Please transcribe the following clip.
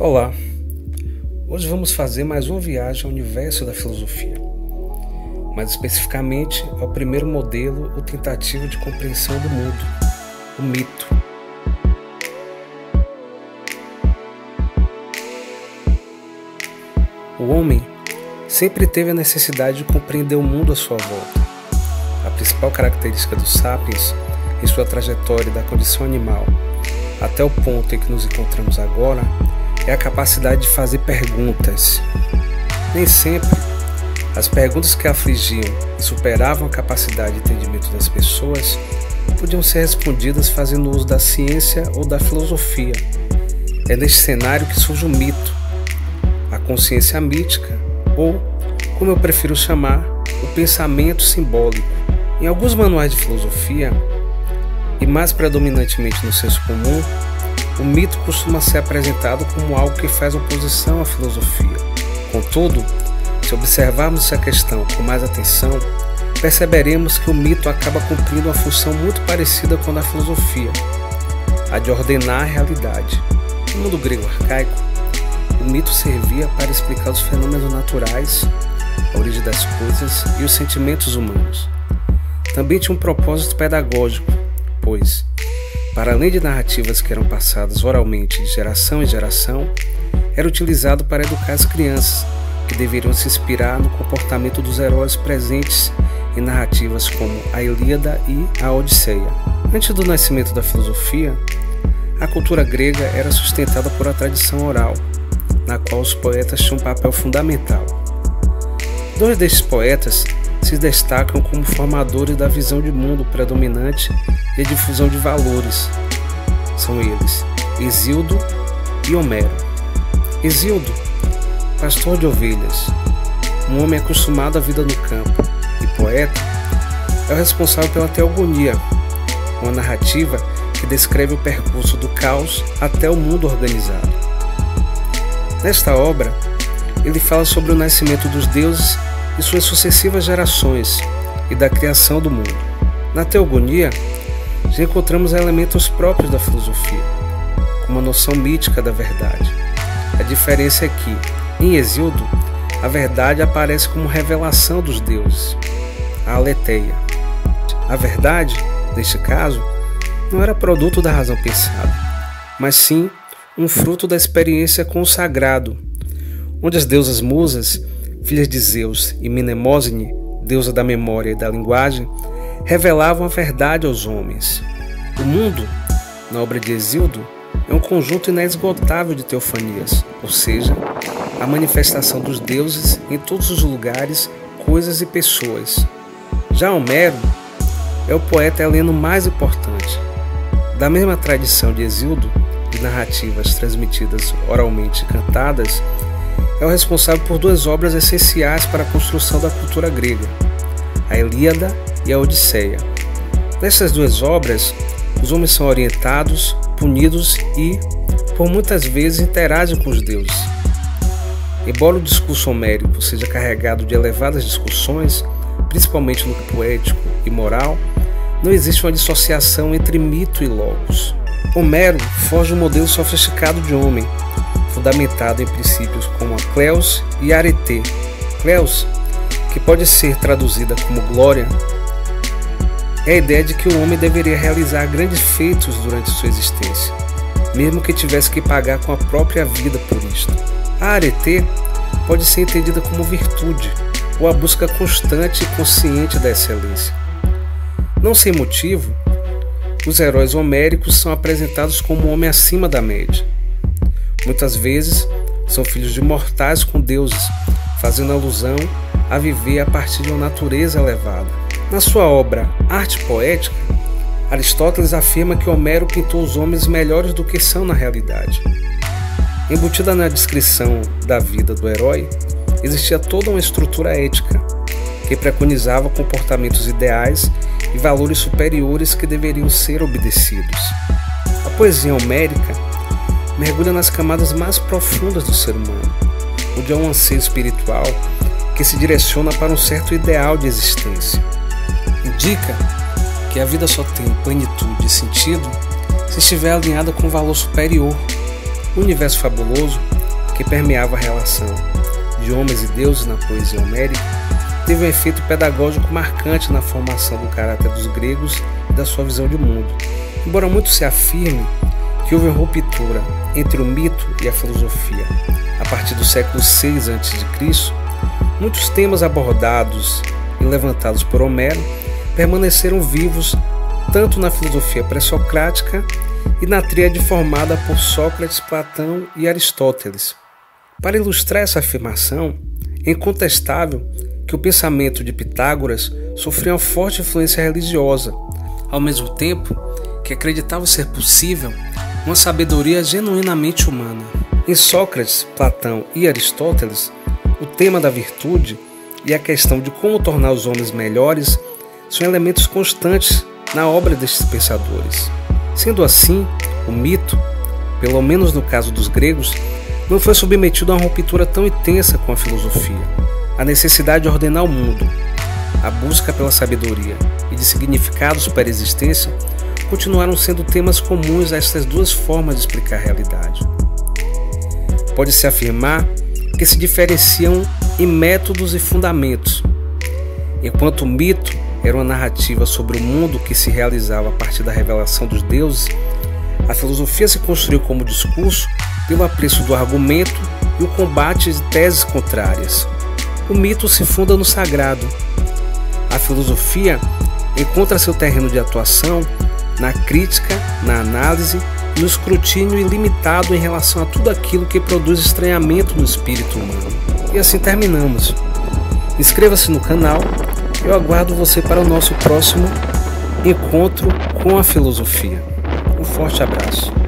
Olá, hoje vamos fazer mais uma viagem ao universo da filosofia, mais especificamente ao primeiro modelo ou tentativa de compreensão do mundo, o mito. O homem sempre teve a necessidade de compreender o mundo à sua volta. A principal característica dos sapiens em sua trajetória da condição animal até o ponto em que nos encontramos agora é a capacidade de fazer perguntas. Nem sempre as perguntas que afligiam e superavam a capacidade de entendimento das pessoas podiam ser respondidas fazendo uso da ciência ou da filosofia. É neste cenário que surge o mito, a consciência mítica ou, como eu prefiro chamar, o pensamento simbólico. Em alguns manuais de filosofia, e mais predominantemente no senso comum, o mito costuma ser apresentado como algo que faz oposição à filosofia. Contudo, se observarmos essa questão com mais atenção, perceberemos que o mito acaba cumprindo uma função muito parecida com a da filosofia, a de ordenar a realidade. No mundo grego arcaico, o mito servia para explicar os fenômenos naturais, a origem das coisas e os sentimentos humanos. Também tinha um propósito pedagógico, pois, para além de narrativas que eram passadas oralmente de geração em geração, era utilizado para educar as crianças, que deveriam se inspirar no comportamento dos heróis presentes em narrativas como a Ilíada e a Odisseia. Antes do nascimento da filosofia, a cultura grega era sustentada por a tradição oral, na qual os poetas tinham um papel fundamental. Dois destes poetas se destacam como formadores da visão de mundo predominante e a difusão de valores. São eles Hesíodo e Homero. Hesíodo, pastor de ovelhas, um homem acostumado à vida no campo e poeta, é o responsável pela Teogonia, uma narrativa que descreve o percurso do caos até o mundo organizado. Nesta obra, ele fala sobre o nascimento dos deuses e suas sucessivas gerações e da criação do mundo. Na Teogonia, já encontramos elementos próprios da filosofia, como a noção mítica da verdade. A diferença é que, em Hesíodo, a verdade aparece como revelação dos deuses, a aletheia. A verdade, neste caso, não era produto da razão pensada, mas sim um fruto da experiência com o sagrado, onde as deusas musas, filhas de Zeus e Mnemosine, deusa da memória e da linguagem, revelavam a verdade aos homens. O mundo, na obra de Hesíodo, é um conjunto inesgotável de teofanias, ou seja, a manifestação dos deuses em todos os lugares, coisas e pessoas. Já Homero é o poeta heleno mais importante. Da mesma tradição de Hesíodo, de narrativas transmitidas oralmente e cantadas, é o responsável por duas obras essenciais para a construção da cultura grega, a Ilíada e a Odisseia. Nessas duas obras, os homens são orientados, punidos e, por muitas vezes, interagem com os deuses. Embora o discurso homérico seja carregado de elevadas discussões, principalmente no poético e moral, não existe uma dissociação entre mito e logos. Homero foge do modelo sofisticado de homem, fundamentado em princípios como a Kleos e a Arete. Kleos, que pode ser traduzida como glória, é a ideia de que o homem deveria realizar grandes feitos durante sua existência, mesmo que tivesse que pagar com a própria vida por isto. A Arete pode ser entendida como virtude, ou a busca constante e consciente da excelência. Não sem motivo, os heróis homéricos são apresentados como um homem acima da média. Muitas vezes são filhos de mortais com deuses, fazendo alusão a viver a partir de uma natureza elevada. Na sua obra Arte Poética, Aristóteles afirma que Homero pintou os homens melhores do que são na realidade. Embutida na descrição da vida do herói, existia toda uma estrutura ética, que preconizava comportamentos ideais e valores superiores que deveriam ser obedecidos. A poesia homérica mergulha nas camadas mais profundas do ser humano, onde há um anseio espiritual que se direciona para um certo ideal de existência. Indica que a vida só tem plenitude e sentido se estiver alinhada com um valor superior, o universo fabuloso que permeava a relação de homens e deuses na poesia homérica teve um efeito pedagógico marcante na formação do caráter dos gregos e da sua visão de mundo. Embora muito se afirme que houve uma ruptura entre o mito e a filosofia a partir do século VI a.C., muitos temas abordados e levantados por Homero permaneceram vivos tanto na filosofia pré-socrática e na tríade formada por Sócrates, Platão e Aristóteles. Para ilustrar essa afirmação, é incontestável que o pensamento de Pitágoras sofreu uma forte influência religiosa, ao mesmo tempo que acreditava ser possível uma sabedoria genuinamente humana. Em Sócrates, Platão e Aristóteles, o tema da virtude e a questão de como tornar os homens melhores são elementos constantes na obra destes pensadores. Sendo assim, o mito, pelo menos no caso dos gregos, não foi submetido a uma ruptura tão intensa com a filosofia. A necessidade de ordenar o mundo, a busca pela sabedoria e de significados para a existência continuaram sendo temas comuns a estas duas formas de explicar a realidade. Pode-se afirmar que se diferenciam em métodos e fundamentos. Enquanto o mito era uma narrativa sobre o mundo que se realizava a partir da revelação dos deuses, a filosofia se construiu como discurso pelo apreço do argumento e o combate de teses contrárias. O mito se funda no sagrado. A filosofia encontra seu terreno de atuação na crítica, na análise e no escrutínio ilimitado em relação a tudo aquilo que produz estranhamento no espírito humano. E assim terminamos. Inscreva-se no canal. Eu aguardo você para o nosso próximo encontro com a filosofia. Um forte abraço.